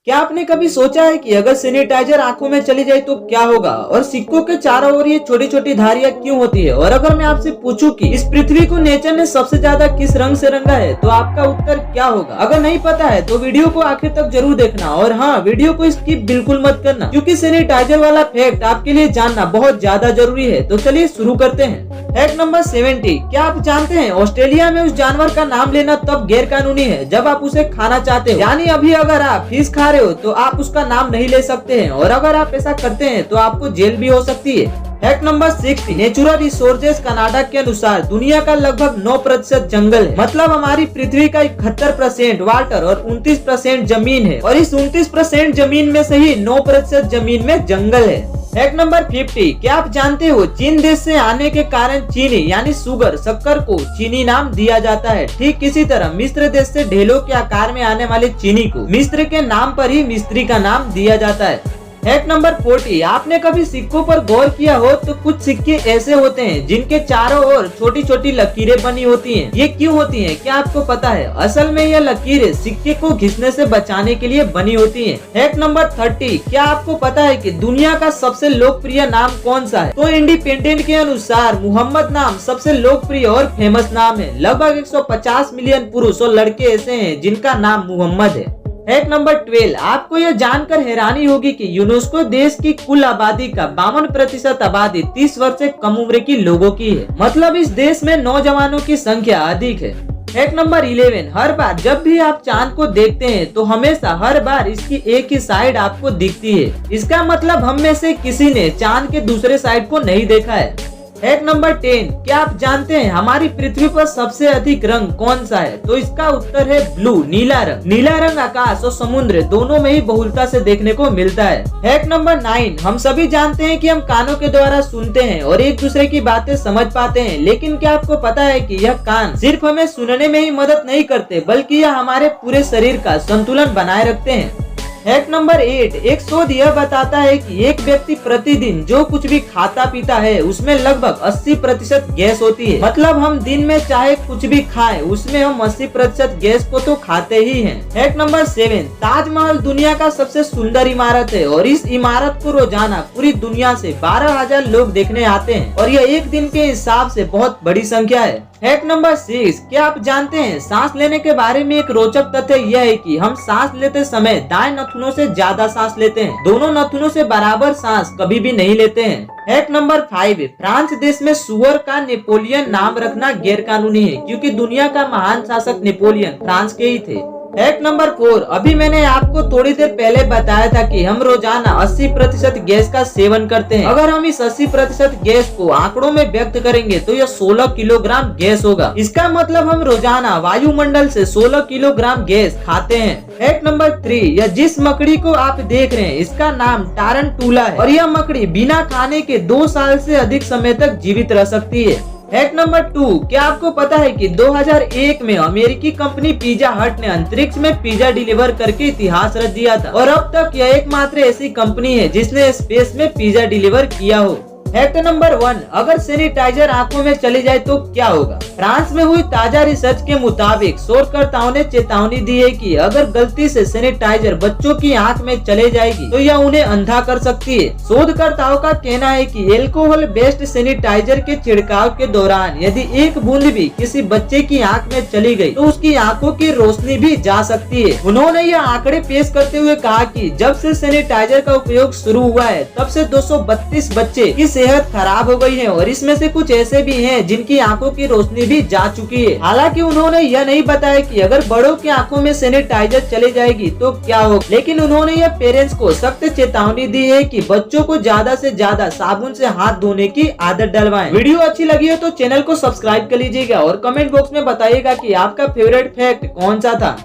क्या आपने कभी सोचा है कि अगर सैनिटाइजर आंखों में चली जाए तो क्या होगा, और सिक्कों के चारों ओर ये छोटी छोटी धारियां क्यों होती है? और अगर मैं आपसे पूछूं कि इस पृथ्वी को नेचर ने सबसे ज्यादा किस रंग से रंगा है, तो आपका उत्तर क्या होगा? अगर नहीं पता है तो वीडियो को आखिर तक जरूर देखना, और हाँ, वीडियो को स्किप बिल्कुल मत करना, क्योंकि सैनिटाइजर वाला फैक्ट आपके लिए जानना बहुत ज्यादा जरूरी है। तो चलिए शुरू करते हैं। Fact number 70। क्या आप जानते हैं ऑस्ट्रेलिया में उस जानवर का नाम लेना तब गैर कानूनी है जब आप उसे खाना चाहते हो। यानी अभी अगर आप फिश खा रहे हो तो आप उसका नाम नहीं ले सकते हैं, और अगर आप ऐसा करते हैं तो आपको जेल भी हो सकती है। Fact number 60। Natural resources Canada के अनुसार दुनिया का लगभग 9% जंगल है। मतलब हमारी पृथ्वी का 71% वाटर और 29% जमीन है, और इस 29% जमीन में से ही 9% जमीन में जंगल है। Fact number 50। क्या आप जानते हो चीन देश से आने के कारण चीनी यानी शुगर शक्कर को चीनी नाम दिया जाता है। ठीक इसी तरह मिस्र देश से ढेलों के आकार में आने वाले चीनी को मिस्र के नाम पर ही मिस्त्री का नाम दिया जाता है। Fact number 40। आपने कभी सिक्कों पर गौर किया हो तो कुछ सिक्के ऐसे होते हैं जिनके चारों ओर छोटी छोटी लकीरें बनी होती हैं। ये क्यों होती हैं, क्या आपको पता है? असल में यह लकीरें सिक्के को घिसने से बचाने के लिए बनी होती हैं। Fact number 30। क्या आपको पता है कि दुनिया का सबसे लोकप्रिय नाम कौन सा है? तो इंडिपेंडेंट के अनुसार मोहम्मद नाम सबसे लोकप्रिय और फेमस नाम है। लगभग 150 मिलियन पुरुष और लड़के ऐसे हैं जिनका नाम मोहम्मद है। Fact number 12। आपको यह जानकर हैरानी होगी कि यूनेस्को देश की कुल आबादी का 52% आबादी 30 वर्ष से कम उम्र की लोगों की है। मतलब इस देश में नौजवानों की संख्या अधिक है। Fact number 11। हर बार जब भी आप चांद को देखते हैं तो हमेशा हर बार इसकी एक ही साइड आपको दिखती है। इसका मतलब हम में से किसी ने चांद के दूसरे साइड को नहीं देखा है। Fact number 10। क्या आप जानते हैं हमारी पृथ्वी पर सबसे अधिक रंग कौन सा है? तो इसका उत्तर है ब्लू, नीला रंग। नीला रंग आकाश और समुद्र दोनों में ही बहुलता से देखने को मिलता है। Fact number 9। हम सभी जानते हैं कि हम कानों के द्वारा सुनते हैं और एक दूसरे की बातें समझ पाते हैं, लेकिन क्या आपको पता है कि यह कान सिर्फ हमें सुनने में ही मदद नहीं करते, बल्कि यह हमारे पूरे शरीर का संतुलन बनाए रखते हैं। Fact number 8। एक शोध यह बताता है कि एक व्यक्ति प्रतिदिन जो कुछ भी खाता पीता है उसमें लगभग 80% गैस होती है। मतलब हम दिन में चाहे कुछ भी खाएं उसमें हम 80% गैस को तो खाते ही हैं। Fact number 7। ताजमहल दुनिया का सबसे सुंदर इमारत है, और इस इमारत को रोजाना पूरी दुनिया से 12,000 लोग देखने आते हैं, और यह एक दिन के हिसाब से बहुत बड़ी संख्या है। Fact number 6। क्या आप जानते हैं सांस लेने के बारे में एक रोचक तथ्य यह है कि हम सांस लेते समय दाएं नथुनों से ज्यादा सांस लेते हैं, दोनों नथुनों से बराबर सांस कभी भी नहीं लेते हैं। Fact number 5। फ्रांस देश में सुअर का नेपोलियन नाम रखना गैर कानूनी है, क्योंकि दुनिया का महान शासक नेपोलियन फ्रांस के ही थे। Fact number 4। अभी मैंने आपको थोड़ी देर पहले बताया था कि हम रोजाना 80% गैस का सेवन करते हैं। अगर हम इस 80% गैस को आंकड़ों में व्यक्त करेंगे तो यह 16 किलोग्राम गैस होगा। इसका मतलब हम रोजाना वायुमंडल से 16 किलोग्राम गैस खाते हैं। Fact number 3। यह जिस मकड़ी को आप देख रहे हैं इसका नाम टारंटुला है, और यह मकड़ी बिना खाने के 2 साल से अधिक समय तक जीवित रह सकती है। Fact number 2। क्या आपको पता है कि 2001 में अमेरिकी कंपनी पिज्जा हट ने अंतरिक्ष में पिज्जा डिलीवर करके इतिहास रच दिया था, और अब तक यह एकमात्र ऐसी कंपनी है जिसने स्पेस में पिज्जा डिलीवर किया हो। Fact number 1। अगर सैनिटाइजर आंखों में चली जाए तो क्या होगा? फ्रांस में हुई ताजा रिसर्च के मुताबिक शोधकर्ताओं ने चेतावनी दी है कि अगर गलती से सैनिटाइजर बच्चों की आंख में चले जाएगी तो यह उन्हें अंधा कर सकती है। शोधकर्ताओं का कहना है कि एल्कोहल बेस्ड सैनिटाइजर के छिड़काव के दौरान यदि एक बूंद भी किसी बच्चे की आंख में चली गई तो उसकी आंखों की रोशनी भी जा सकती है। उन्होंने यह आंकड़े पेश करते हुए कहा कि जब से सैनिटाइजर का उपयोग शुरू हुआ है तब से 232 बच्चे की सेहत खराब हो गई है, और इसमें से कुछ ऐसे भी हैं जिनकी आंखों की रोशनी भी जा चुकी है। हालांकि उन्होंने यह नहीं बताया कि अगर बड़ों की आंखों में सैनिटाइजर चले जाएगी तो क्या होगा, लेकिन उन्होंने यह पेरेंट्स को सख्त चेतावनी दी है कि बच्चों को ज्यादा से ज्यादा साबुन से हाथ धोने की आदत डलवाएं। वीडियो अच्छी लगी हो तो चैनल को सब्सक्राइब कर लीजिएगा, और कमेंट बॉक्स में बताइएगा कि आपका फेवरेट फैक्ट कौन सा था।